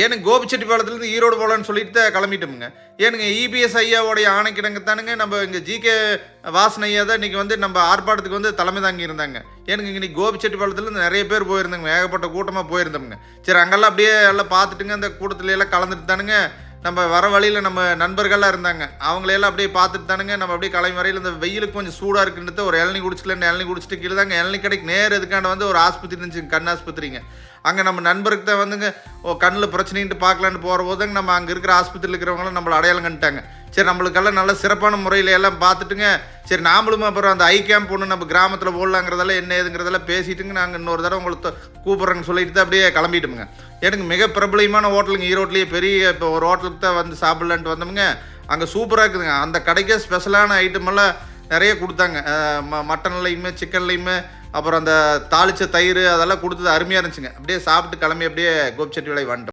ஏனுங்க கோபிச்செட்டிப்பாளையத்துலேருந்து ஈரோடு போகலான்னு சொல்லிட்டு தான் கிளம்பிட்டோமுங்க. ஏனுங்க இபிஎஸ் ஐயாவோடைய ஆணைக்கிடங்கத்தானுங்க நம்ம இங்கே ஜிகே வாசன் ஐயா தான் இன்றைக்கி வந்து நம்ம ஆர்ப்பாட்டத்துக்கு வந்து தலைமை தாங்கி இருந்தாங்க. ஏனுங்க இன்னைக்கு கோபிச்செட்டிப்பாளையத்துலேருந்து நிறைய பேர் போயிருந்தாங்க, ஏகப்பட்ட கூட்டமாக போயிருந்தோமுங்க. சரி அங்கெல்லாம் அப்படியே எல்லாம் பார்த்துட்டுங்க, அந்த கூட்டத்துல எல்லாம் கலந்துட்டு தானுங்க நம்ம வர வழியில் நம்ம நண்பர்கள்லாம் இருந்தாங்க. அவங்களையெல்லாம் அப்படியே பார்த்துட்டு தானுங்க நம்ம அப்படியே கிளம்பி வரையில் இந்த வெயிலுக்கு கொஞ்சம் சூடாக இருக்குன்றது ஒரு இளநீ குடிச்சிக்கலன்னு இளநீ குடிச்சிட்டு கீழே தாங்க இளநீ கடைக்கு நேர் எதுக்காண்ட வந்து ஒரு ஆஸ்பத்திரி இருந்துச்சுங்க, கண் ஆஸ்பத்திரிங்க. அங்கே நம்ம நண்பருக்கு தான் வந்துங்க கண்ணில் பிரச்சனைன்ட்டு பார்க்கலான்னு போகிற போதுங்க நம்ம அங்கே இருக்கிற ஆஸ்பத்திரியில் இருக்கிறவங்களாம் நம்மளை அடையாளம் கண்டுட்டாங்க. சரி நம்மளுக்கெல்லாம் நல்ல சிறப்பான முறையில் எல்லாம் பார்த்துட்டுங்க, சரி நாமளும் அப்புறம் அந்த ஐ கேம்ப் ஒன்று நம்ம கிராமத்தில் போடலாங்கிறதெல்லாம் என்ன ஏதுங்கிறதெல்லாம் பேசிட்டுங்க நாங்கள் இன்னொரு தடவை உங்களுக்கு கூப்பிட்றேன்னு சொல்லிட்டு தான் அப்படியே கிளம்பிட்டோமுங்க. எனக்கு மிக பிரபலமான ஹோட்டலுங்க ஈரோட்லேயே பெரிய இப்போ ஒரு ஹோட்டலுக்கு தான் வந்து சாப்பிட்லான்ட்டு வந்தோமுங்க. அங்கே சூப்பராக இருக்குதுங்க. அந்த கடைக்கே ஸ்பெஷலான ஐட்டமெல்லாம் நிறைய கொடுத்தாங்க. மட்டன்லையுமே சிக்கன்லையுமே அப்புறம் அந்த தாளிச்ச தயிர் அதெல்லாம் கொடுத்தது அருமையாக இருந்துச்சுங்க. அப்படியே சாப்பிட்டு கிளம்பி அப்படியே கோபிச்செட்டிப்பாளையம் வந்துட்டோம்.